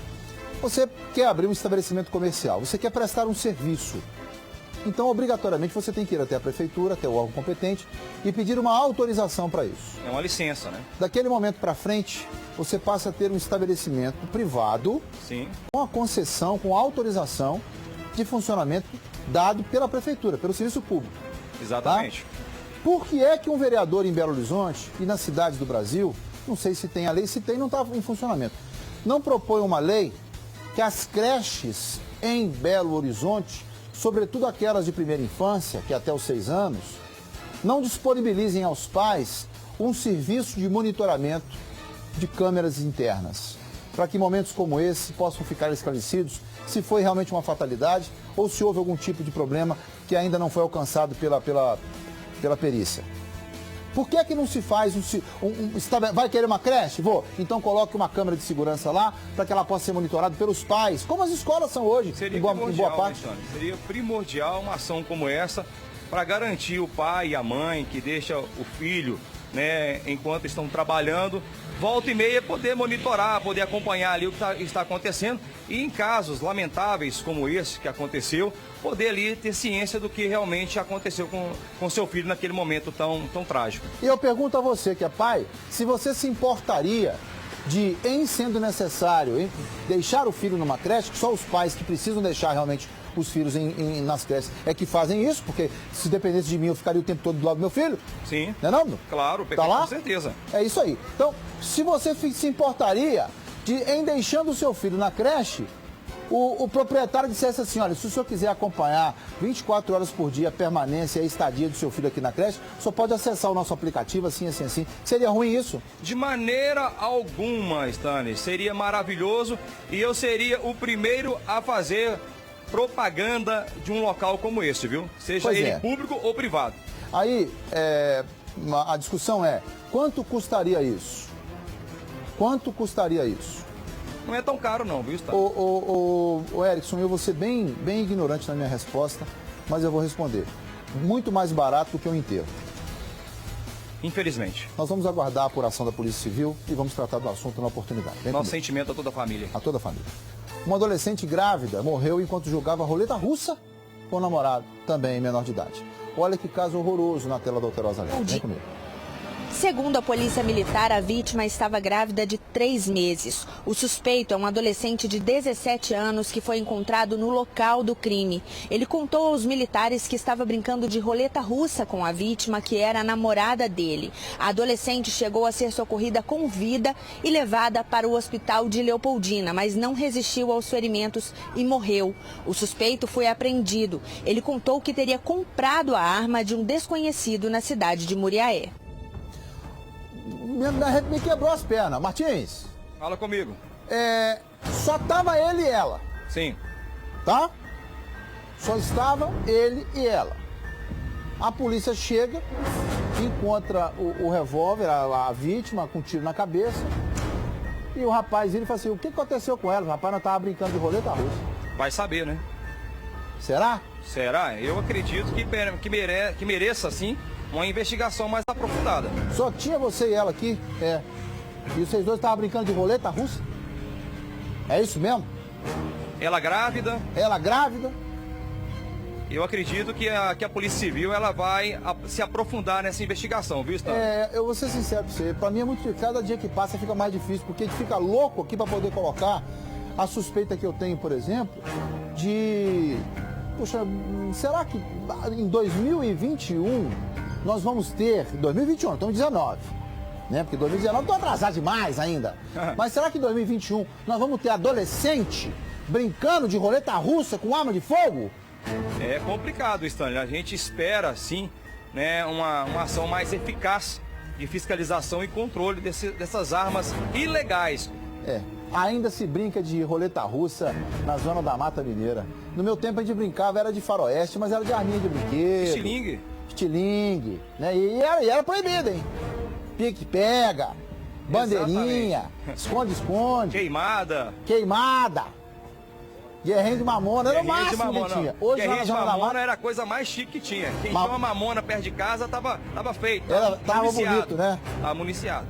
Você quer abrir um estabelecimento comercial, você quer prestar um serviço. Então, obrigatoriamente, você tem que ir até a prefeitura, até o órgão competente e pedir uma autorização para isso. É uma licença, né? Daquele momento para frente, você passa a ter um estabelecimento privado, sim, com a concessão, com a autorização de funcionamento dado pela prefeitura, pelo serviço público. Exatamente. Tá? Por que é que um vereador em Belo Horizonte e nas cidades do Brasil, não sei se tem a lei, se tem, não está em funcionamento, não propõe uma lei que as creches em Belo Horizonte, sobretudo aquelas de primeira infância, que é até os 6 anos, não disponibilizem aos pais um serviço de monitoramento de câmeras internas, para que momentos como esse possam ficar esclarecidos se foi realmente uma fatalidade ou se houve algum tipo de problema que ainda não foi alcançado pela perícia. Por que é que não se faz vai querer uma creche? Vou. Então coloque uma câmera de segurança lá para que ela possa ser monitorada pelos pais, como as escolas são hoje, em boa parte. Seria primordial uma ação como essa para garantir o pai e a mãe que deixa o filho, né, enquanto estão trabalhando, volta e meia poder monitorar, poder acompanhar ali o que está acontecendo e em casos lamentáveis como esse que aconteceu, poder ali ter ciência do que realmente aconteceu com seu filho naquele momento tão trágico. E eu pergunto a você que é pai, se você se importaria de, em sendo necessário, deixar o filho numa creche, que só os pais que precisam deixar realmente os filhos nas creches é que fazem isso, porque se dependesse de mim eu ficaria o tempo todo do lado do meu filho. Sim. Não é não? Claro, tá lá? Com certeza. É isso aí. Então, se você se importaria de, em deixando o seu filho na creche, o proprietário dissesse assim, olha, se o senhor quiser acompanhar 24 horas por dia a permanência e a estadia do seu filho aqui na creche, o senhor pode acessar o nosso aplicativo assim. Seria ruim isso? De maneira alguma, Stanley. Seria maravilhoso e eu seria o primeiro a fazer propaganda de um local como esse, viu? Seja Pois ele é. público ou privado. Aí, a discussão é, quanto custaria isso? Quanto custaria isso? Não é tão caro não, viu, Estado? Ô Erickson, eu vou ser bem ignorante na minha resposta, mas eu vou responder. Muito mais barato do que um enterro. Infelizmente. Nós vamos aguardar a apuração da Polícia Civil e vamos tratar do assunto na oportunidade. Vem Nosso comigo. sentimento a toda a família. A toda a família. Uma adolescente grávida morreu enquanto jogava roleta russa com o namorado, também menor de idade. Olha que caso horroroso na tela da Alterosa Leste. Vem comigo. Segundo a polícia militar, a vítima estava grávida de 3 meses. O suspeito é um adolescente de 17 anos que foi encontrado no local do crime. Ele contou aos militares que estava brincando de roleta russa com a vítima, que era a namorada dele. A adolescente chegou a ser socorrida com vida e levada para o hospital de Leopoldina, mas não resistiu aos ferimentos e morreu. O suspeito foi apreendido. Ele contou que teria comprado a arma de um desconhecido na cidade de Muriaé. Me quebrou as pernas. Martins. Fala comigo. Só tava ele e ela. Sim. Tá? Só estava ele e ela. A polícia chega, encontra o revólver, a vítima, com um tiro na cabeça. E o rapaz, ele fala assim, o que aconteceu com ela? O rapaz não estava brincando de roleta russa. Vai saber, né? Será? Será? Eu acredito que mereça, sim, uma investigação mais aprofundada. Só tinha você e ela aqui? E vocês dois estavam brincando de roleta russa? É isso mesmo? Ela grávida? Ela grávida? Eu acredito que a Polícia Civil ela vai se aprofundar nessa investigação, viu, Estado? Eu vou ser sincero com você, pra mim é muito difícil. Cada dia que passa fica mais difícil, porque a gente fica louco aqui pra poder colocar a suspeita que eu tenho, por exemplo, de... Poxa, será que em 2021 nós vamos ter... 2021, estamos em 19, né? Porque 2019 estou atrasado demais ainda. Mas será que em 2021 nós vamos ter adolescente brincando de roleta russa com arma de fogo? É complicado, Stanley. A gente espera, sim, né, uma ação mais eficaz de fiscalização e controle dessas armas ilegais. Ainda se brinca de roleta russa na zona da Mata Mineira. No meu tempo a gente brincava, era de faroeste, mas era de arminha de brinquedo. Estilingue. Estilingue, né? E era proibido, hein? Pique-pega, bandeirinha, esconde-esconde. Queimada. Guerrinho de mamona, era o máximo que tinha. Hoje Guerrinho de mamona era a coisa mais chique que tinha. Quem tinha uma mamona perto de casa tava feito. Tava bonito, né? Tava municiado.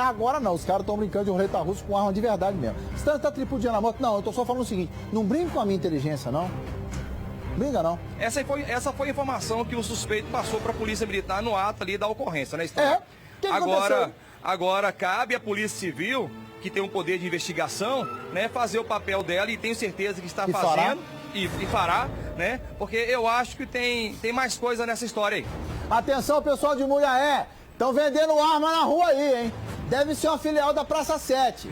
Agora não, os caras estão brincando de roleta russa com arma de verdade mesmo. Você tá tripudiando a moto? Não, eu tô só falando o seguinte, não brinca com a minha inteligência, não. Brinca não. Essa foi a informação que o suspeito passou para a Polícia Militar no ato ali da ocorrência, né, Estado? Agora cabe à Polícia Civil, que tem um poder de investigação, né, fazer o papel dela, e tenho certeza que está fazendo e fará, né? Porque eu acho que tem mais coisa nessa história aí. Atenção, pessoal de Muriaé, estão vendendo arma na rua aí, hein? Deve ser uma filial da Praça 7.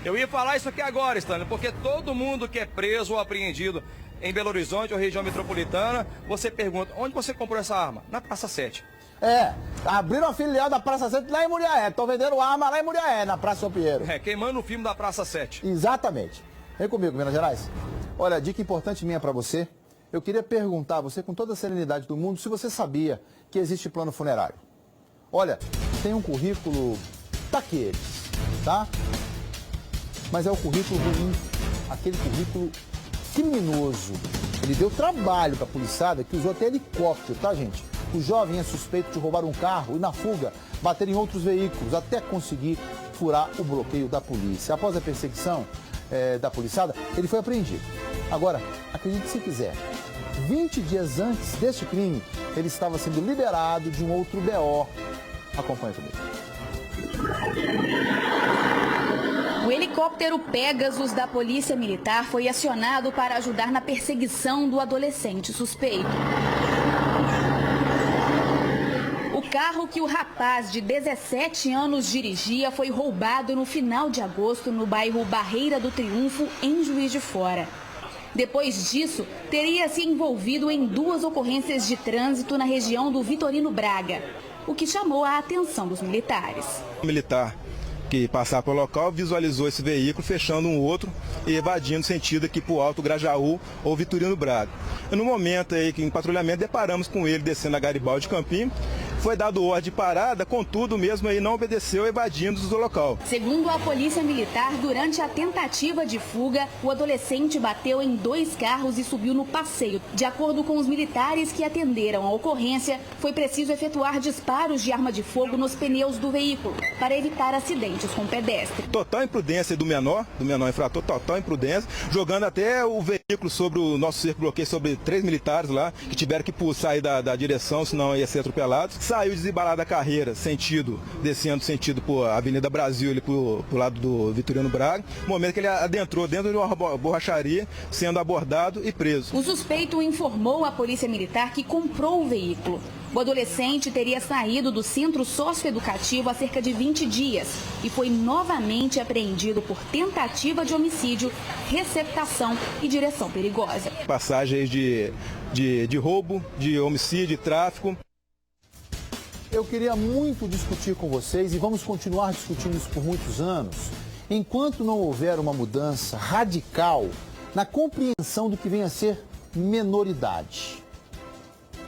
Eu ia falar isso aqui agora, Stanley, porque todo mundo que é preso ou apreendido em Belo Horizonte ou região metropolitana, você pergunta, onde você comprou essa arma? Na Praça 7. Abriram a filial da Praça 7 lá em Muriaé. Estão vendendo arma lá em Muriaé, na Praça São Pinheiro. Queimando o filme da Praça 7. Exatamente. Vem comigo, Minas Gerais. Olha, dica importante minha pra você. Eu queria perguntar a você, com toda a serenidade do mundo, se você sabia que existe plano funerário. Olha, tem um currículo daqueles, tá? Mas é o currículo ruim, aquele currículo criminoso. Ele deu trabalho pra policiada, que usou até helicóptero, tá, gente? O jovem é suspeito de roubar um carro e, na fuga, bater em outros veículos, até conseguir furar o bloqueio da polícia. Após a perseguição da policiada, ele foi apreendido. Agora, acredite se quiser, 20 dias antes deste crime, ele estava sendo liberado de um outro BO. Acompanhe comigo. O helicóptero Pegasus da Polícia Militar foi acionado para ajudar na perseguição do adolescente suspeito. O carro que o rapaz de 17 anos dirigia foi roubado no final de agosto no bairro Barreira do Triunfo, em Juiz de Fora. Depois disso, teria se envolvido em 2 ocorrências de trânsito na região do Vitorino Braga, o que chamou a atenção dos militares. O militar que passava pelo local, visualizou esse veículo fechando um outro e evadindo sentido aqui para o Alto Grajaú ou Vitorino Braga. E no momento aí que em patrulhamento deparamos com ele descendo a Garibaldi Campinho, foi dado ordem de parada, contudo mesmo aí não obedeceu, evadindo do local. Segundo a Polícia Militar, durante a tentativa de fuga, o adolescente bateu em 2 carros e subiu no passeio. De acordo com os militares que atenderam a ocorrência, foi preciso efetuar disparos de arma de fogo nos pneus do veículo para evitar acidentes com pedestre. Total imprudência do menor infrator, total imprudência, jogando até o veículo sobre o nosso cerco bloqueio, sobre 3 militares lá, que tiveram que sair da direção, senão ia ser atropelados. Saiu desembalado da carreira, descendo sentido por Avenida Brasil, pro lado do Vitorino Braga, no momento que ele adentrou dentro de uma borracharia, sendo abordado e preso. O suspeito informou à Polícia Militar que comprou o veículo. O adolescente teria saído do centro socioeducativo há cerca de 20 dias e foi novamente apreendido por tentativa de homicídio, receptação e direção perigosa. Passagens de roubo, de homicídio, de tráfico. Eu queria muito discutir com vocês e vamos continuar discutindo isso por muitos anos, enquanto não houver uma mudança radical na compreensão do que vem a ser menoridade.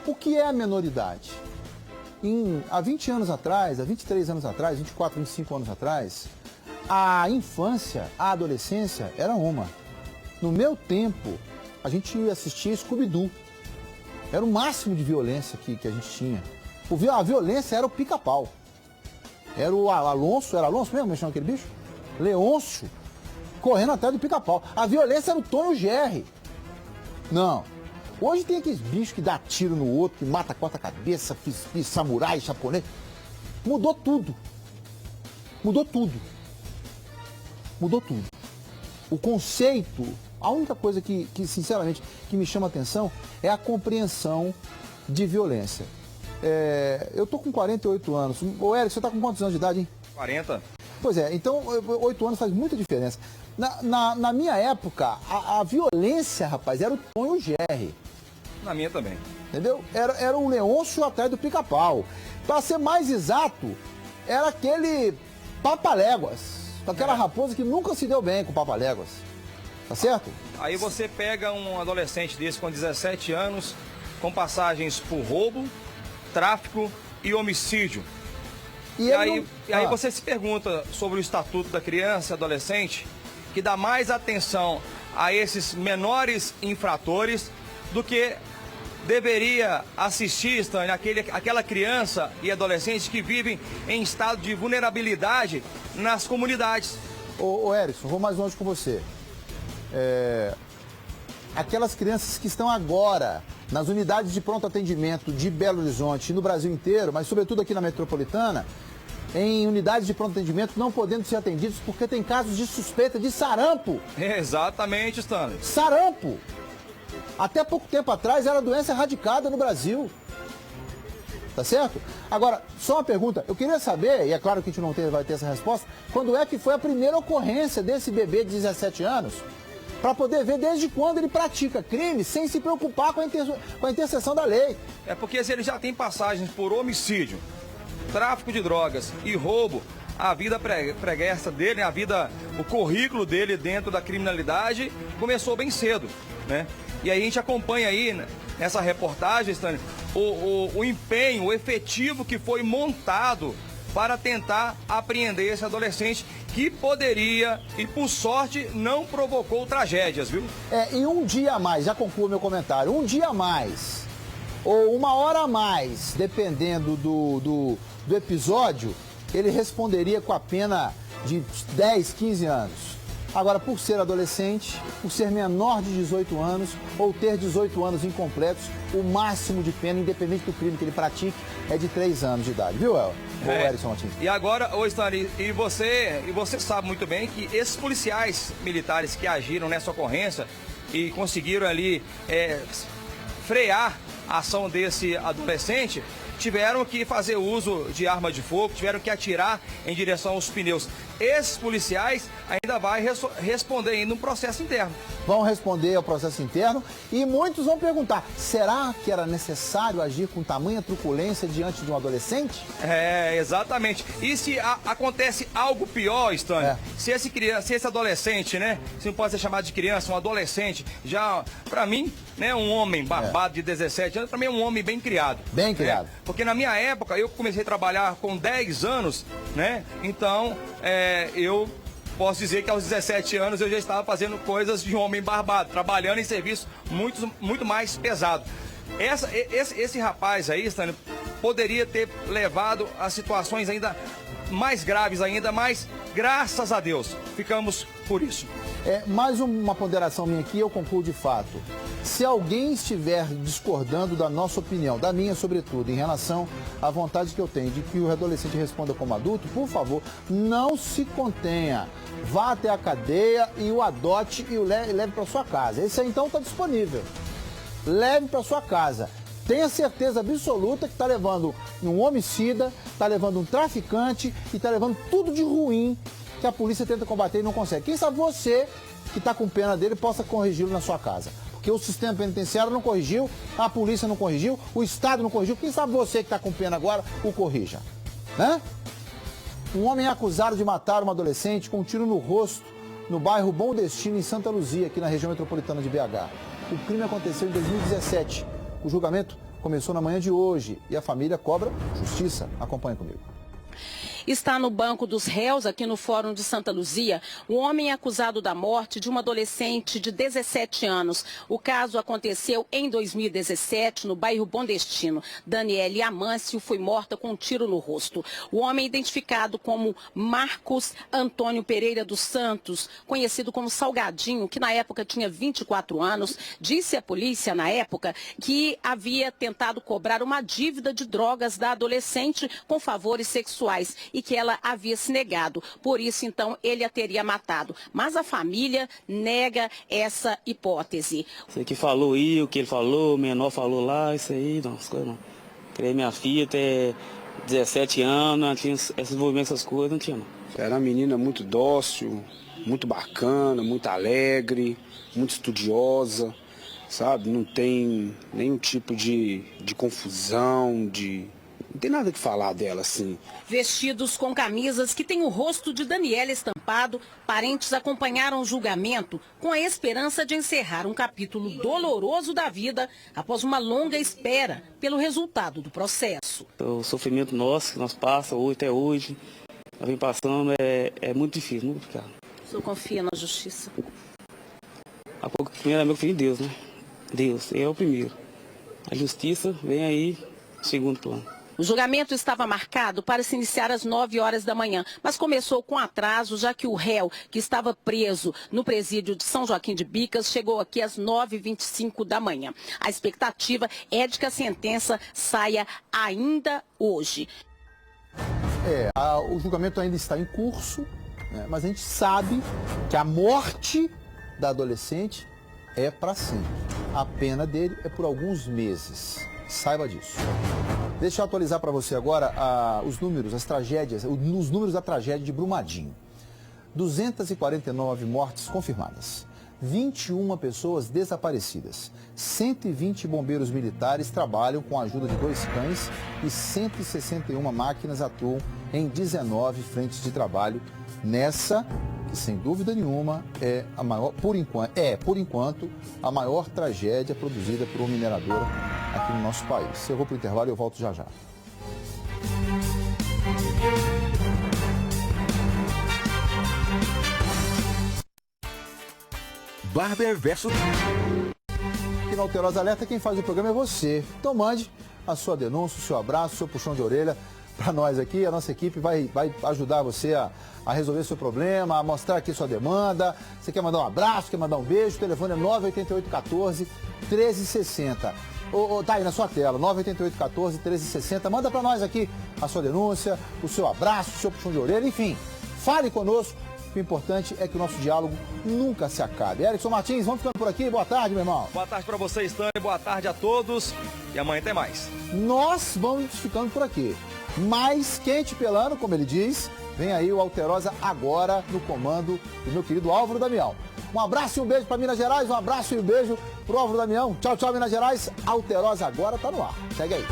O que é a menoridade? Há 20 anos atrás, há 23 anos atrás, 24, 25 anos atrás, a infância, a adolescência era uma. No meu tempo, a gente assistia Scooby-Doo. Era o máximo de violência que a gente tinha. A violência era o Pica-Pau. Era o Alonso, era Alonso mesmo, mexendo aquele bicho? Leôncio, correndo atrás do Pica-Pau. A violência era o Tom e o Jerry. Não. Hoje tem aqueles bichos que dá tiro no outro, que mata, corta a cabeça, samurai, japonês. Mudou tudo. Mudou tudo. Mudou tudo. O conceito, a única coisa que sinceramente, que me chama a atenção é a compreensão de violência. Eu tô com 48 anos. Ô, Eric, você tá com quantos anos de idade, hein? 40. Pois é, então 8 anos faz muita diferença. Na minha época, a violência, rapaz, era o Tom e o Jerry. Na minha também. Entendeu? Era o Leôncio atrás do Pica-Pau. Para ser mais exato, era aquele Papaléguas. Aquela raposa que nunca se deu bem com o Papaléguas. Tá certo? Aí você pega um adolescente desse com 17 anos, com passagens por roubo, tráfico e homicídio. E aí você se pergunta sobre o Estatuto da Criança e Adolescente, que dá mais atenção a esses menores infratores do que deveria assistir, Stanley, aquela criança e adolescente que vivem em estado de vulnerabilidade nas comunidades. Ô Erickson, vou mais longe com você. Aquelas crianças que estão agora nas unidades de pronto atendimento de Belo Horizonte e no Brasil inteiro, mas sobretudo aqui na metropolitana, em unidades de pronto atendimento não podendo ser atendidos porque tem casos de suspeita de sarampo. Exatamente, Stanley. Sarampo. Até pouco tempo atrás era doença erradicada no Brasil. Tá certo? Agora, só uma pergunta. Eu queria saber, e é claro que a gente não vai ter essa resposta, quando é que foi a primeira ocorrência desse bebê de 17 anos, para poder ver desde quando ele pratica crime sem se preocupar com a interseção da lei. É porque se ele já tem passagens por homicídio, tráfico de drogas e roubo, a vida pregressa dele, o currículo dele dentro da criminalidade começou bem cedo, né? E aí a gente acompanha aí, nessa reportagem, Stanley, o empenho, o efetivo que foi montado para tentar apreender esse adolescente que poderia, e por sorte, não provocou tragédias, viu? E um dia a mais, já concluo meu comentário, um dia a mais, ou uma hora a mais, dependendo do episódio, ele responderia com a pena de 10, 15 anos. Agora, por ser adolescente, por ser menor de 18 anos ou ter 18 anos incompletos, o máximo de pena, independente do crime que ele pratique, é de 3 anos de idade. Viu, Erickson Martins? E agora, Stanley, e você sabe muito bem que esses policiais militares que agiram nessa ocorrência e conseguiram ali frear a ação desse adolescente, tiveram que fazer uso de arma de fogo, tiveram que atirar em direção aos pneus. Esses policiais ainda ainda vai responder ainda um processo interno. Vão responder ao processo interno e muitos vão perguntar, será que era necessário agir com tamanha truculência diante de um adolescente? É, exatamente. E se acontece algo pior, Estânio, se esse adolescente, né, se não pode ser chamado de criança, um adolescente, já, pra mim, né, um homem barbado de 17 anos, também é um homem bem criado. Bem criado. Porque na minha época, eu comecei a trabalhar com 10 anos, né, então eu posso dizer que aos 17 anos eu já estava fazendo coisas de um homem barbado, trabalhando em serviço muito mais pesado. Esse rapaz aí, Estânio, poderia ter levado a situações ainda mais graves ainda, mas graças a Deus ficamos por isso. Mais uma ponderação minha aqui, eu concluo de fato. Se alguém estiver discordando da nossa opinião, da minha sobretudo, em relação à vontade que eu tenho de que o adolescente responda como adulto, por favor, não se contenha. Vá até a cadeia e o adote e o leve para sua casa. Esse aí então está disponível. Leve para sua casa. Tenha certeza absoluta que está levando um homicida, está levando um traficante e está levando tudo de ruim que a polícia tenta combater e não consegue. Quem sabe você, que está com pena dele, possa corrigi-lo na sua casa. Porque o sistema penitenciário não corrigiu, a polícia não corrigiu, o Estado não corrigiu. Quem sabe você que está com pena agora, o corrija. Né? Um homem é acusado de matar uma adolescente com um tiro no rosto no bairro Bom Destino, em Santa Luzia, aqui na região metropolitana de BH. O crime aconteceu em 2017. O julgamento começou na manhã de hoje e a família cobra justiça. Acompanhe comigo. Está no banco dos réus, aqui no Fórum de Santa Luzia, um homem acusado da morte de uma adolescente de 17 anos. O caso aconteceu em 2017, no bairro Bom Destino. Daniele Amâncio foi morta com um tiro no rosto. O homem, identificado como Marcos Antônio Pereira dos Santos, conhecido como Salgadinho, que na época tinha 24 anos, disse à polícia, na época, que havia tentado cobrar uma dívida de drogas da adolescente com favores sexuais e que ela havia se negado. Por isso, então, ele a teria matado. Mas a família nega essa hipótese. Você que falou aí, o que ele falou, o menor falou lá, isso aí, não, as coisas não. Criei minha filha até 17 anos, não tinha esse envolvimento com essas coisas, não tinha não. Era uma menina muito dócil, muito bacana, muito alegre, muito estudiosa, sabe? Não tem nenhum tipo de confusão, não tem nada que falar dela, assim. Vestidos com camisas que têm o rosto de Daniela estampado, parentes acompanharam o julgamento com a esperança de encerrar um capítulo doloroso da vida após uma longa espera pelo resultado do processo. O sofrimento nosso, que nós passamos até hoje, nós vem passando, é muito difícil, muito complicado. O senhor confia na justiça? Primeiro eu confio em Deus, né? Deus, é o primeiro. A justiça vem aí, segundo plano. O julgamento estava marcado para se iniciar às 9 horas da manhã, mas começou com atraso, já que o réu, que estava preso no presídio de São Joaquim de Bicas, chegou aqui às 9h25 da manhã. A expectativa é de que a sentença saia ainda hoje. O julgamento ainda está em curso, né, mas a gente sabe que a morte da adolescente é para sempre. A pena dele é por alguns meses. Saiba disso. Deixa eu atualizar para você agora os números, as tragédias, os números da tragédia de Brumadinho. 249 mortes confirmadas, 21 pessoas desaparecidas, 120 bombeiros militares trabalham com a ajuda de 2 cães e 161 máquinas atuam em 19 frentes de trabalho nessa, que sem dúvida nenhuma é a maior, por enquanto, a maior tragédia produzida por uma mineradora aqui no nosso país. Eu vou para o intervalo e eu volto já já. Barber versus... Aqui na Alterosa Alerta, quem faz o programa é você. Então mande a sua denúncia, o seu abraço, o seu puxão de orelha para nós aqui. A nossa equipe vai ajudar você a resolver seu problema, a mostrar aqui sua demanda. Você quer mandar um abraço, quer mandar um beijo, o telefone é 988-14-1360. Tá aí na sua tela, 988-14-1360. Manda para nós aqui a sua denúncia, o seu abraço, o seu puxão de orelha, enfim. Fale conosco. O importante é que o nosso diálogo nunca se acabe. Erickson Martins, vamos ficando por aqui. Boa tarde, meu irmão. Boa tarde para você, Estânio. Boa tarde a todos. E amanhã tem mais. Nós vamos ficando por aqui. Mais quente pelando, como ele diz, Vem aí o Alterosa agora no comando do meu querido Álvaro Damião. Um abraço e um beijo para Minas Gerais, um abraço e um beijo pro Álvaro Damião. Tchau, tchau, Minas Gerais. Alterosa agora tá no ar. Segue aí.